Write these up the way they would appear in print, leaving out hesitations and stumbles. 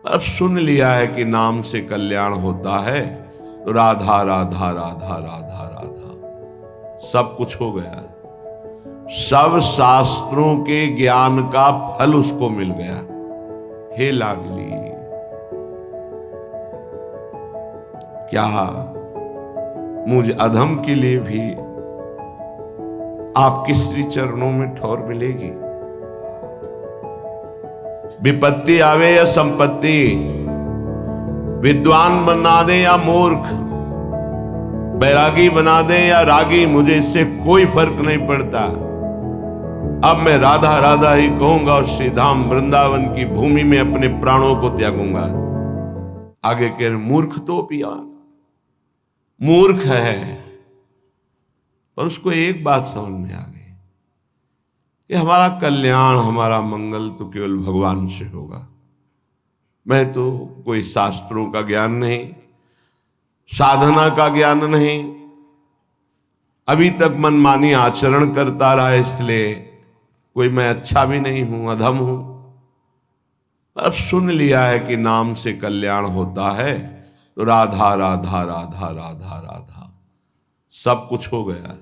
अब सुन लिया है कि नाम से कल्याण होता है, तो राधा राधा राधा राधा राधा सब कुछ हो गया। सब शास्त्रों के ज्ञान का फल उसको मिल गया। हे लाडली, क्या मुझ अधम के लिए भी आपके श्री चरणों में ठौर मिलेगी? विपत्ति आवे या संपत्ति, विद्वान बना दे या मूर्ख, बैरागी बना दे या रागी, मुझे इससे कोई फर्क नहीं पड़ता। अब मैं राधा राधा ही कहूंगा और श्री धाम वृंदावन की भूमि में अपने प्राणों को त्यागूंगा। आगे कह मूर्ख तो पिया मूर्ख है, पर उसको एक बात समझ में आ गई कि हमारा कल्याण, हमारा मंगल तो केवल भगवान से होगा। मैं तो कोई शास्त्रों का ज्ञान नहीं, साधना का ज्ञान नहीं, अभी तक मनमानी आचरण करता रहा, इसलिए कोई मैं अच्छा भी नहीं हूं, अधम हूं। अब सुन लिया है कि नाम से कल्याण होता है, तो राधा राधा राधा राधा राधा सब कुछ हो गया।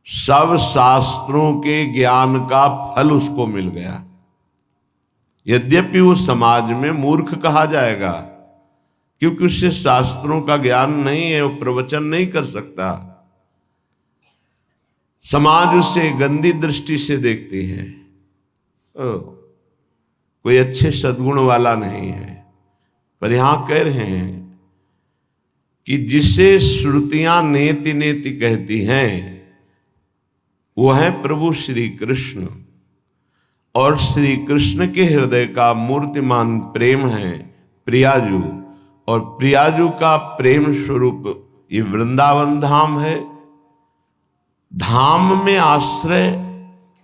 सब शास्त्रों के ज्ञान का फल उसको मिल गया। यद्यपि वो समाज में मूर्ख कहा जाएगा, क्योंकि उससे शास्त्रों का ज्ञान नहीं है, वो प्रवचन नहीं कर सकता। समाज उसे गंदी दृष्टि से देखती है, कोई अच्छे सद्गुण वाला नहीं है। पर यहां कह रहे हैं कि जिसे श्रुतियां नेति नेति कहती हैं, वो है प्रभु श्री कृष्ण। और श्री कृष्ण के हृदय का मूर्तिमान प्रेम है प्रियाजू, और प्रियाजू का प्रेम स्वरूप ये वृंदावन धाम है। धाम में आश्रय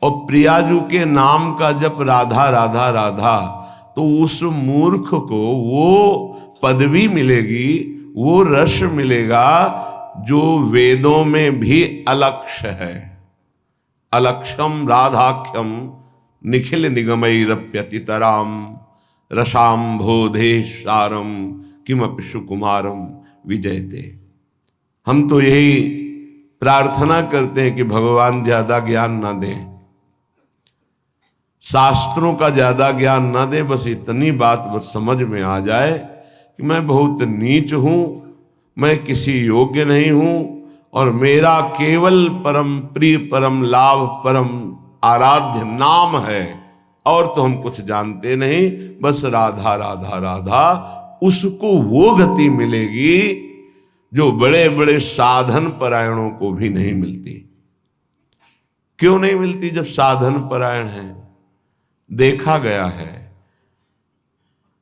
और प्रियाजू के नाम का जप राधा राधा राधा, तो उस मूर्ख को वो पदवी मिलेगी, वो रस मिलेगा जो वेदों में भी अलक्ष्य है। अलक्ष्यम राधाख्यम निखिल निगमैरप्यतितराम रसाम्भोधे सारम किमपि सुकुमारम विजयते। हम तो यही प्रार्थना करते हैं कि भगवान ज्यादा ज्ञान ना दें, शास्त्रों का ज्यादा ना ना दे, बस इतनी बात बस समझ में आ जाए कि मैं बहुत नीच हूं, मैं किसी योग्य नहीं हूं, और मेरा केवल परम प्रिय, परम लाभ, परम आराध्य नाम है, और तो हम कुछ जानते नहीं, बस राधा राधा राधा। उसको वो गति मिलेगी जो बड़े बड़े साधन परायणों को भी नहीं मिलती। क्यों नहीं मिलती? जब साधन परायण है, देखा गया है,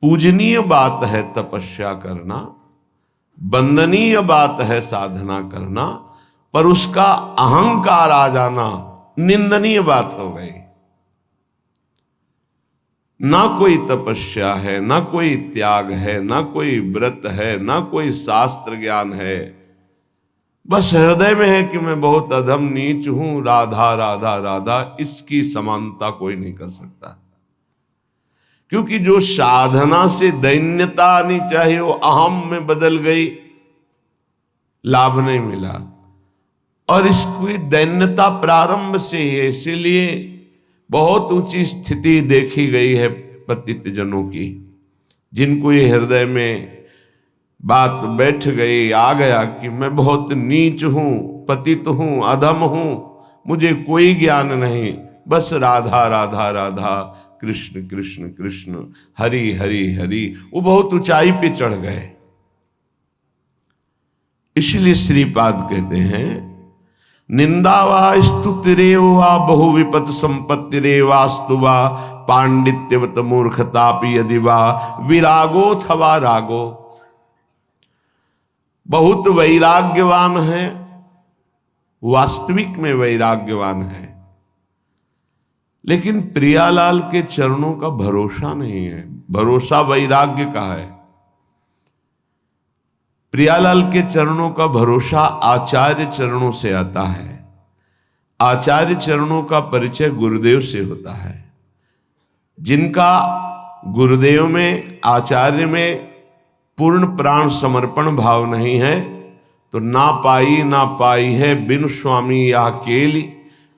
पूजनीय बात है तपस्या करना, वंदनीय बात है साधना करना, पर उसका अहंकार आ जाना निंदनीय बात हो गई। ना कोई तपस्या है, ना कोई त्याग है, ना कोई व्रत है, ना कोई शास्त्र ज्ञान है, बस हृदय में है कि मैं बहुत अधम नीच हूं, राधा राधा राधा, इसकी समानता कोई नहीं कर सकता। क्योंकि जो साधना से दैन्यता आनी चाहिए वो अहम में बदल गई, लाभ नहीं मिला। और इसकी दैन्यता प्रारंभ से ही है, इसीलिए बहुत ऊंची स्थिति देखी गई है पतित जनों की, जिनको ये हृदय में बात बैठ गई, आ गया कि मैं बहुत नीच हूं, पतित हूं, अधम हूं, मुझे कोई ज्ञान नहीं, बस राधा राधा राधा, कृष्ण कृष्ण कृष्ण, हरि हरि हरि। वो बहुत ऊंचाई पे चढ़ गए। इसलिए श्रीपाद कहते हैं, निंदा वा स्तुतिरेव वा बहु विपत संपत्तिरेवास्तु वा पांडित्यवत मूर्खतापि यदि वा विरागोथवा रागो। बहुत वैराग्यवान है, वास्तविक में वैराग्यवान है, लेकिन प्रियालाल के चरणों का भरोसा नहीं है। भरोसा वैराग्य का है। प्रियालाल के चरणों का भरोसा आचार्य चरणों से आता है। आचार्य चरणों का परिचय गुरुदेव से होता है। जिनका गुरुदेव में, आचार्य में पूर्ण प्राण समर्पण भाव नहीं है तो ना पाई है बिन स्वामी या केली,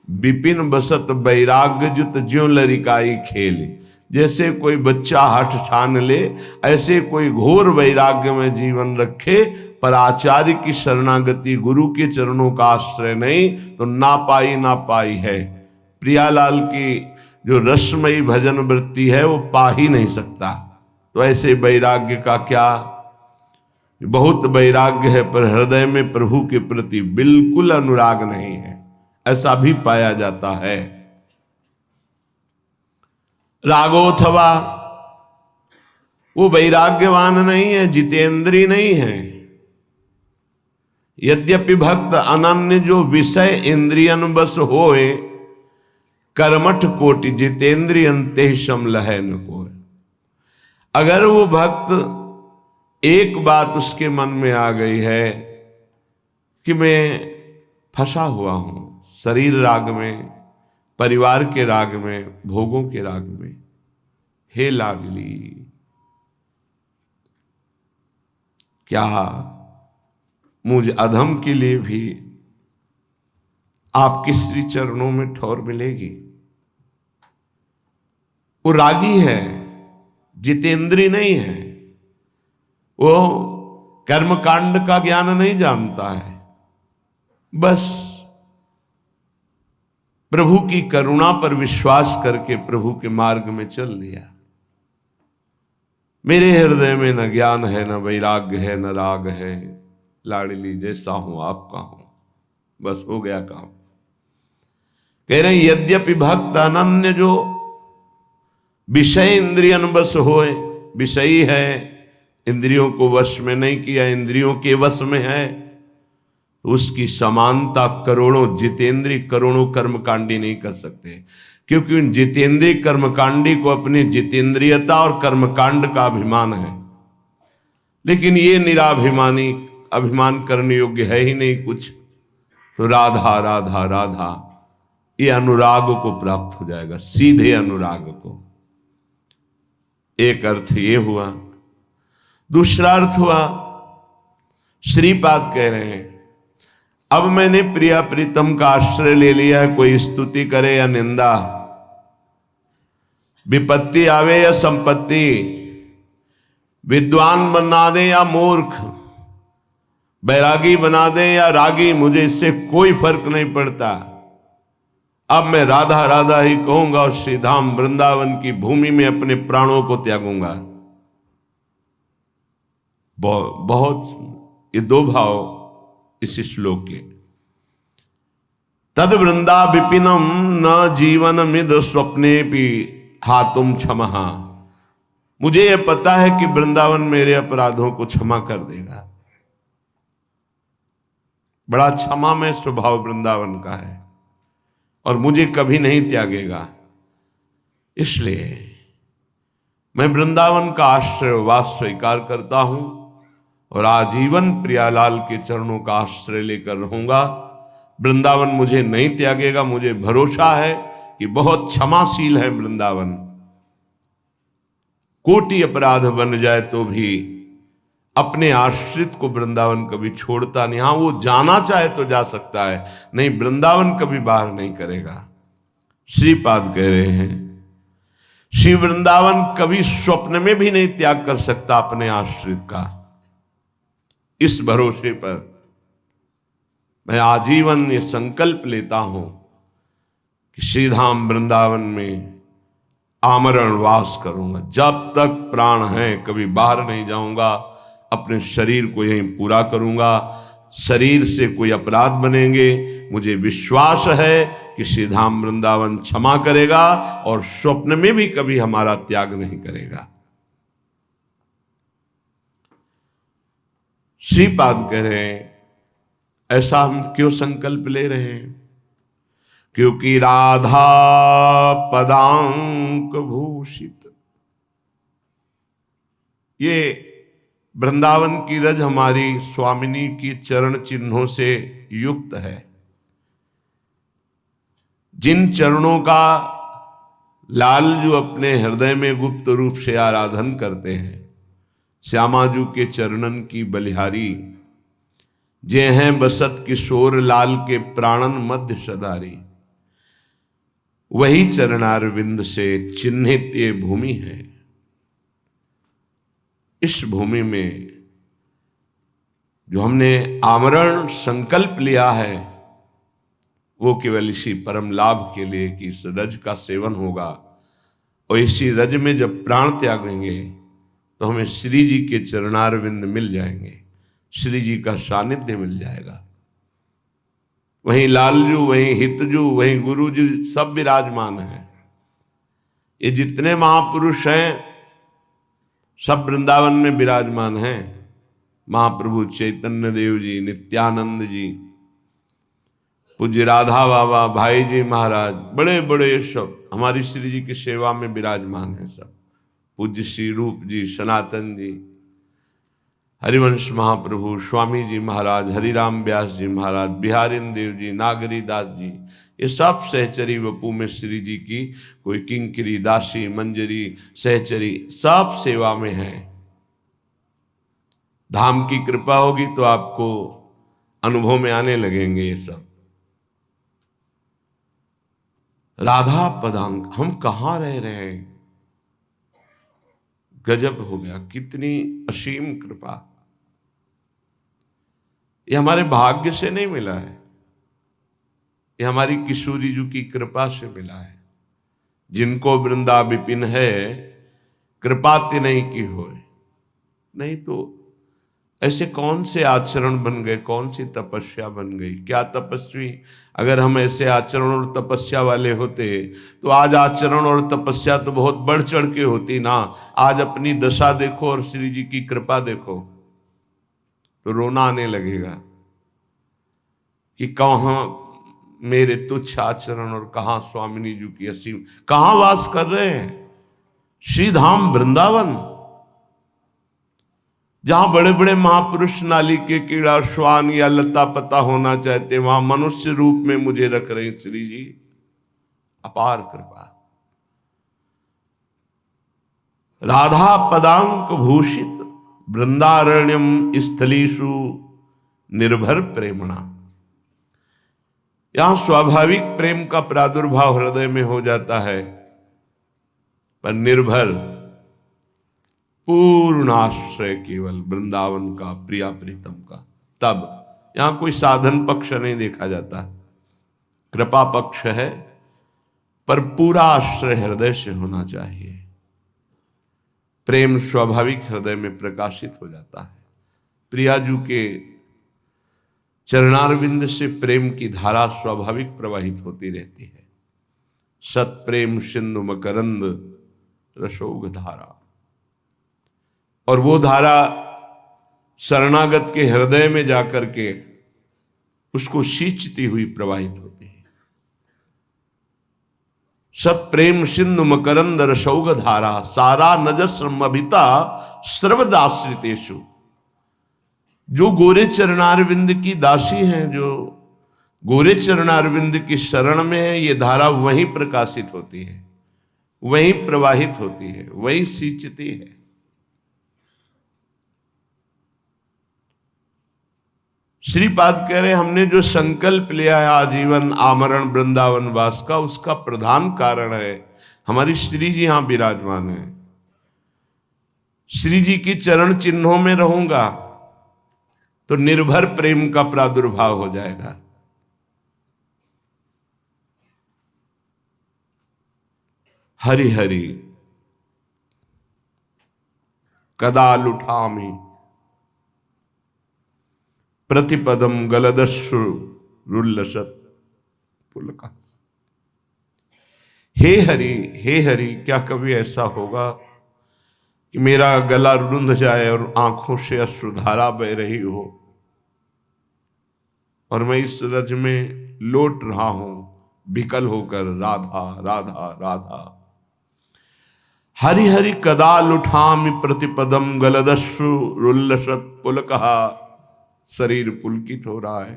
विपिन बसत वैराग्य जुत ज्यों लरिकाई खेली। जैसे कोई बच्चा हठ ठान ले, ऐसे कोई घोर वैराग्य में जीवन रखे, पर आचार्य की शरणागति, गुरु के चरणों का आश्रय नहीं तो ना पाई है। प्रियालाल की जो रसमयी भजन वृत्ति है वो पा ही नहीं सकता। तो ऐसे वैराग्य का क्या, बहुत वैराग्य है पर हृदय में प्रभु के प्रति बिल्कुल अनुराग नहीं है, ऐसा भी पाया जाता है। रागोथवा, वो वैराग्यवान नहीं है, जितेंद्री नहीं है। यद्यपि भक्त अनन्य जो विषय इंद्रियन बस होए, कर्मठ कोटि जितेंद्रियन ते समलह न कोय। अगर वो भक्त एक बात उसके मन में आ गई है कि मैं फंसा हुआ हूं शरीर राग में, परिवार के राग में, भोगों के राग में, हे लाडली क्या मुझ अधम के लिए भी आपके श्री चरणों में ठौर मिलेगी। वो रागी है, जितेंद्री नहीं है, वो कर्मकांड का ज्ञान नहीं जानता है, बस प्रभु की करुणा पर विश्वास करके प्रभु के मार्ग में चल दिया। मेरे हृदय में न ज्ञान है, न वैराग्य है, न राग है, लाडली जैसा हूं आपका हूं, बस हो गया काम। कह रहे यद्यपि भक्त अनन्य जो विषय इंद्रियन बस होए, विषयी है, इंद्रियों को वश में नहीं किया, इंद्रियों के वश में है, तो उसकी समानता करोड़ों जितेंद्री, करोड़ों कर्मकांडी नहीं कर सकते, क्योंकि उन जितेंद्री कर्मकांडी को अपनी जितेंद्रियता और कर्मकांड का अभिमान है। लेकिन ये निराभिमानी अभिमान करने योग्य है ही नहीं कुछ, तो राधा राधा राधा ये अनुराग को प्राप्त हो जाएगा, सीधे अनुराग को। एक अर्थ ये हुआ। दूसरा अर्थ हुआ, श्रीपाद कह रहे हैं अब मैंने प्रिया प्रीतम का आश्रय ले लिया है, कोई स्तुति करे या निंदा, विपत्ति आवे या संपत्ति, विद्वान बना दे या मूर्ख, बैरागी बना दे या रागी, मुझे इससे कोई फर्क नहीं पड़ता। अब मैं राधा राधा ही कहूंगा और श्रीधाम वृंदावन की भूमि में अपने प्राणों को त्यागूंगा। बहुत ये दो भाव इस श्लोक के। तद वृंदा विपिनम न जीवन मिद स्वप्ने भी हातुम क्षमहा। मुझे यह पता है कि वृंदावन मेरे अपराधों को क्षमा कर देगा। बड़ा क्षमामय स्वभाव वृंदावन का है और मुझे कभी नहीं त्यागेगा। इसलिए मैं वृंदावन का आश्रय वास स्वीकार करता हूं और आजीवन प्रियालाल के चरणों का आश्रय लेकर रहूंगा। वृंदावन मुझे नहीं त्यागेगा, मुझे भरोसा है कि बहुत क्षमाशील है वृंदावन। कोटि अपराध बन जाए तो भी अपने आश्रित को वृंदावन कभी छोड़ता नहीं। हाँ, वो जाना चाहे तो जा सकता है, नहीं वृंदावन कभी बाहर नहीं करेगा। श्रीपाद कह रहे हैं श्री वृंदावन कभी स्वप्न में भी नहीं त्याग कर सकता अपने आश्रित का। इस भरोसे पर मैं आजीवन ये संकल्प लेता हूं कि श्रीधाम वृंदावन में आमरण वास करूंगा। जब तक प्राण है कभी बाहर नहीं जाऊंगा, अपने शरीर को यहीं पूरा करूंगा। शरीर से कोई अपराध बनेंगे, मुझे विश्वास है कि श्रीधाम वृंदावन क्षमा करेगा और स्वप्न में भी कभी हमारा त्याग नहीं करेगा। श्रीपाद कह रहे हैं ऐसा हम क्यों संकल्प ले रहे हैं? क्योंकि राधा पदांक भूषित, ये वृंदावन की रज हमारी स्वामिनी की चरण चिन्हों से युक्त है। जिन चरणों का लाल जो अपने हृदय में गुप्त रूप से आराधन करते हैं, श्यामाजू के चरणन की बलिहारी, जे हैं बसत किशोर लाल के प्राणन मध्य सदारी। वही चरणारविंद से चिन्हित ये भूमि है। इस भूमि में जो हमने आमरण संकल्प लिया है, वो केवल इसी परम लाभ के लिए कि इस रज का सेवन होगा, और इसी रज में जब प्राण त्यागेंगे तो हमें श्री जी के चरणारविंद मिल जाएंगे, श्री जी का सानिध्य मिल जाएगा। वहीं लालजू, वहीं हितजू, वहीं गुरु जी सब विराजमान हैं। ये जितने महापुरुष हैं सब वृंदावन में विराजमान हैं। महाप्रभु चैतन्य देव जी, नित्यानंद जी, पूज्य राधा बाबा, भाई जी महाराज, बड़े बड़े सब हमारी श्री जी की सेवा में विराजमान हैं सब। पूज्य श्री रूप जी, सनातन जी, हरिवंश महाप्रभु, स्वामी जी महाराज, हरिराम व्यास जी महाराज, बिहारिन देव जी, नागरी दास जी, ये सब सहचरी वपू में श्री जी की कोई किंकरी, दासी, मंजरी, सहचरी सब सेवा में हैं। धाम की कृपा होगी तो आपको अनुभव में आने लगेंगे ये सब। राधा पदांक, हम कहाँ रह रहे हैं? गजब हो गया, कितनी असीम कृपा। ये हमारे भाग्य से नहीं मिला है, ये हमारी किशोरी जी की कृपा से मिला है। जिनको वृंदा विपिन है, कृपा तिन्हीं की होए। नहीं तो ऐसे कौन से आचरण बन गए, कौन सी तपस्या बन गई? क्या तपस्वी, अगर हम ऐसे आचरण और तपस्या वाले होते तो आज आचरण और तपस्या तो बहुत बढ़ चढ़ के होती ना। आज अपनी दशा देखो और श्री जी की कृपा देखो तो रोना आने लगेगा कि कहाँ मेरे तुच्छ आचरण और कहाँ स्वामिनी जी की असीम, कहाँ वास कर रहे हैं? श्री धाम वृंदावन, जहां बड़े बड़े महापुरुष नाली के कीड़ा, श्वान या लता पता होना चाहते, वहां मनुष्य रूप में मुझे रख रहे श्री जी। अपार कृपा। राधा पदांक भूषित वृंदारण्यम स्थलीषु निर्भर प्रेमणा। यहां स्वाभाविक प्रेम का प्रादुर्भाव हृदय में हो जाता है, पर निर्भर पूर्ण आश्रय केवल वृंदावन का, प्रिया प्रीतम का। तब यहां कोई साधन पक्ष नहीं देखा जाता, कृपा पक्ष है, पर पूरा आश्रय हृदय से होना चाहिए। प्रेम स्वाभाविक हृदय में प्रकाशित हो जाता है। प्रियाजू के चरणारविंद से प्रेम की धारा स्वाभाविक प्रवाहित होती रहती है। सत प्रेम सिंधु मकरंद रसोग धारा, और वो धारा शरणागत के हृदय में जाकर के उसको सींचती हुई प्रवाहित होती है। सत प्रेम सिंधु मकरंद रसौग धारा, सारा नजस्रमभिता सर्वदाश्रितेषु। जो गोरे चरणारविंद की दासी हैं, जो गोरे चरणारविंद की शरण में है, ये धारा वहीं प्रकाशित होती है, वहीं प्रवाहित होती है, वहीं सींचती है। श्रीपाद कह रहे, हमने जो संकल्प लिया है आजीवन आमरण वृंदावन वास का, उसका प्रधान कारण है हमारी श्री जी यहां विराजमान है। श्री जी की चरण चिन्हों में रहूंगा तो निर्भर प्रेम का प्रादुर्भाव हो जाएगा। हरि हरि कदा लुठामि प्रतिपदम गलदस्रु रुल्लसत पुलका। हे हरि, क्या कभी ऐसा होगा कि मेरा गला रुंध जाए और आंखों से अश्रुधारा बह रही हो और मैं इस रज में लौट रहा हूं विकल होकर, राधा राधा राधा। हरि हरि कदा लुठामि प्रतिपदम गलदस्रु रुल्लसत पुलका। शरीर पुलकित हो रहा है,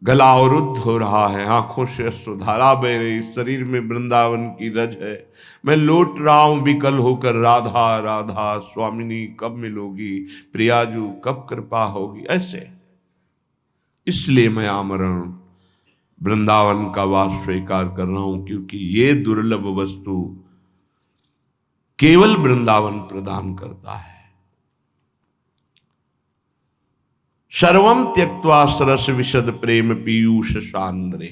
गला अवरुद्ध हो रहा है, आंखों से अश्रुधारा बह रही, शरीर में वृंदावन की रज है। मैं लौट रहा हूं विकल होकर, राधा राधा स्वामिनी कब मिलोगी, प्रियाजू कब कृपा होगी। ऐसे इसलिए मैं आमरण वृंदावन का वास स्वीकार कर रहा हूं, क्योंकि ये दुर्लभ वस्तु केवल वृंदावन प्रदान करता है। सर्वम त्यक्त्वा सरस विशद प्रेम पीयूष सांद्रे।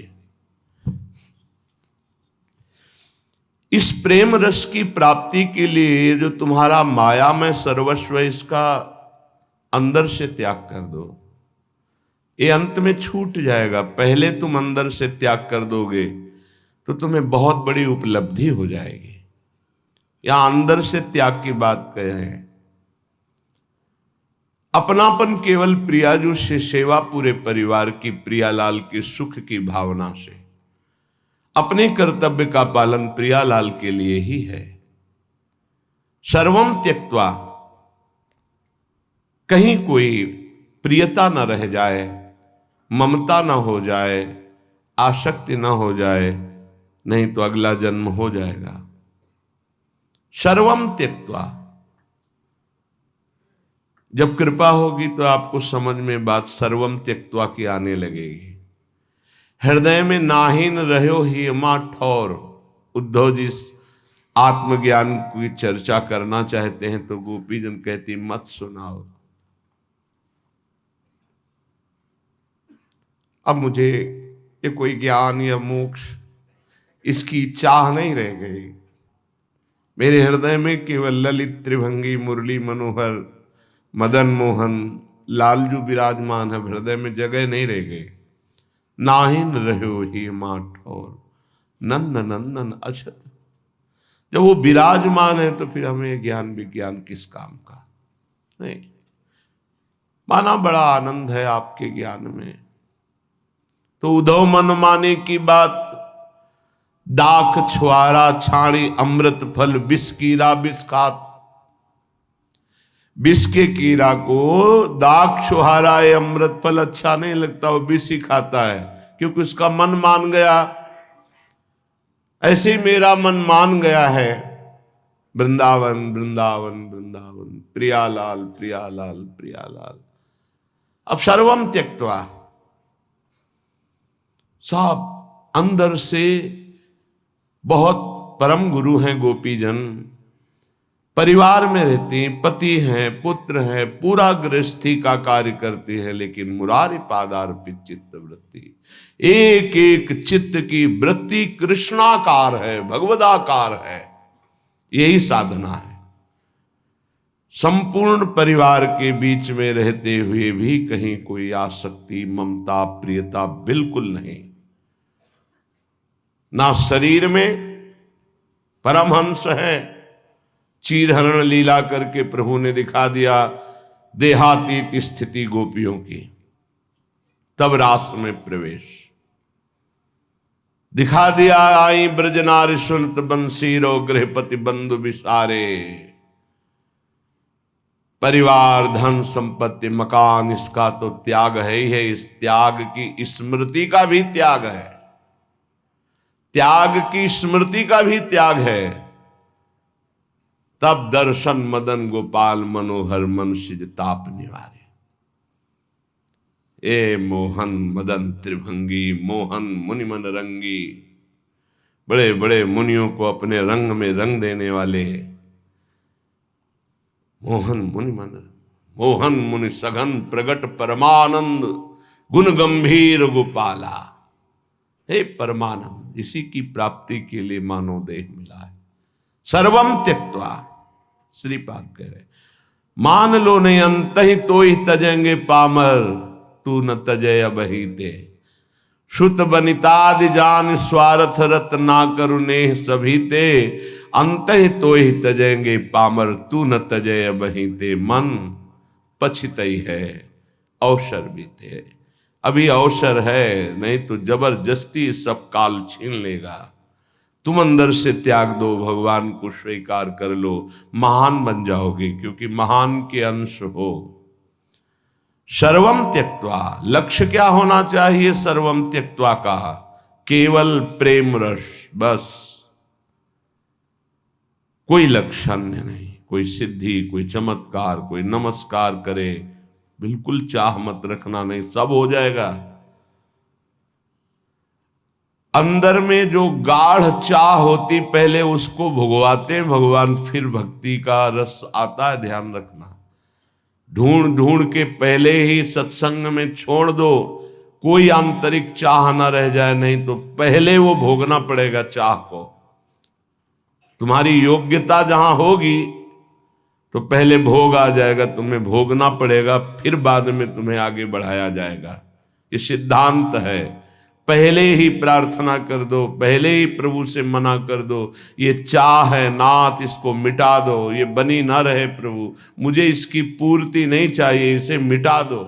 इस प्रेम रस की प्राप्ति के लिए जो तुम्हारा माया में सर्वस्व, इसका अंदर से त्याग कर दो। ये अंत में छूट जाएगा। पहले तुम अंदर से त्याग कर दोगे तो तुम्हें बहुत बड़ी उपलब्धि हो जाएगी। यहां अंदर से त्याग की बात कह रहे हैं। अपनापन केवल प्रियाजू से, सेवा पूरे परिवार की, प्रियालाल के सुख की भावना से, अपने कर्तव्य का पालन प्रियालाल के लिए ही है। सर्वम त्यक्त्वा, कहीं कोई प्रियता न रह जाए, ममता न हो जाए, आसक्ति न हो जाए, नहीं तो अगला जन्म हो जाएगा। सर्वम त्यक्त्वा, जब कृपा होगी तो आपको समझ में बात सर्वम त्यक्त्वा की आने लगेगी। हृदय में नाहीन रहो ही मां ठौर। उद्धव जी आत्मज्ञान की चर्चा करना चाहते हैं तो गोपीजन कहती मत सुनाओ। अब मुझे ये कोई ज्ञान या मोक्ष, इसकी चाह नहीं रह गई। मेरे हृदय में केवल ललित त्रिभंगी मुरली मनोहर मदन मोहन लालजू विराजमान है। हृदय में जगह नहीं रह गई। नाहिन रहो ही मां ठौर, नंद नंदन अछत। जब वो विराजमान है तो फिर हमें ज्ञान विज्ञान किस काम का। नहीं, माना बड़ा आनंद है आपके ज्ञान में। तो उद्धव मन माने की बात, दाख छुआरा छाणी अमृत फल, विष कीरा विष खात। विष के कीड़ा को दाख छुहारा है, अमृत फल अच्छा नहीं लगता, वो विष ही खाता है, क्योंकि उसका मन मान गया। ऐसे ही मेरा मन मान गया है वृंदावन वृंदावन वृंदावन, प्रियालाल प्रियालाल प्रियालाल। अब सर्वम त्यक्त्वा, सब अंदर से बहुत परम गुरु हैं गोपीजन, परिवार में रहते हैं, पति हैं, पुत्र हैं, पूरा गृहस्थी का कार्य करते हैं, लेकिन मुरारी पादार्पित चित्त वृत्ति, एक एक चित्त की वृत्ति कृष्णाकार है, भगवदाकार है। यही साधना है। संपूर्ण परिवार के बीच में रहते हुए भी कहीं कोई आसक्ति, ममता, प्रियता बिल्कुल नहीं। ना शरीर में, परमहंस है, चीरहरण लीला करके प्रभु ने दिखा दिया देहातीत स्थिति गोपियों की। तब रास में प्रवेश दिखा दिया, आई ब्रज नारी सुनत बंसीरो, गृहपति बंधु विसारे। परिवार, धन, संपत्ति, मकान, इसका तो त्याग है ही है। इस त्याग की स्मृति का भी त्याग है, त्याग की स्मृति का भी त्याग है। तब दर्शन मदन गोपाल मनोहर, मन सिज ताप निवारे। ए मोहन मदन त्रिभंगी, मोहन मुनि मन रंगी। बड़े बड़े मुनियों को अपने रंग में रंग देने वाले मोहन मुनि मन, मोहन मुनि सघन प्रगट परमानंद, गुण गंभीर गोपाला। हे परमानंद, इसी की प्राप्ति के लिए मानव देह मिला है। सर्वम त्यक्त्वा, श्रीपाद कह रहे, मान लो नहीं अंत ही तो ही तजेंगे पामर, तू न तजय अबहिते। श्रुत बनितादि जान स्वार्थ रत ना करुणे सभी ते, अंत ही तो ही तजेंगे पामर, तू न तजय अबहिते। मन पछितई है, अवसर भी थे। अभी अवसर है, नहीं तो जबरदस्ती सब काल छीन लेगा। तुम अंदर से त्याग दो, भगवान को स्वीकार कर लो, महान बन जाओगे, क्योंकि महान के अंश हो। सर्वम त्यक्त्वा, लक्ष्य क्या होना चाहिए? सर्वम त्यक्त्वा कहा, केवल प्रेम रस, बस। कोई लक्ष्य नहीं, कोई सिद्धि, कोई चमत्कार, कोई नमस्कार करे, बिल्कुल चाह मत रखना, नहीं, सब हो जाएगा। अंदर में जो गाढ़ चाह होती, पहले उसको भुगवाते भगवान, फिर भक्ति का रस आता है, ध्यान रखना। ढूंढ ढूंढ के पहले ही सत्संग में छोड़ दो, कोई आंतरिक चाह ना रह जाए, नहीं तो पहले वो भोगना पड़ेगा चाह को। तुम्हारी योग्यता जहां होगी तो पहले भोग आ जाएगा, तुम्हें भोगना पड़ेगा, फिर बाद में तुम्हें आगे बढ़ाया जाएगा। ये सिद्धांत है। पहले ही प्रार्थना कर दो, पहले ही प्रभु से मना कर दो, ये चाह है नाथ, इसको मिटा दो, ये बनी ना रहे प्रभु, मुझे इसकी पूर्ति नहीं चाहिए, इसे मिटा दो।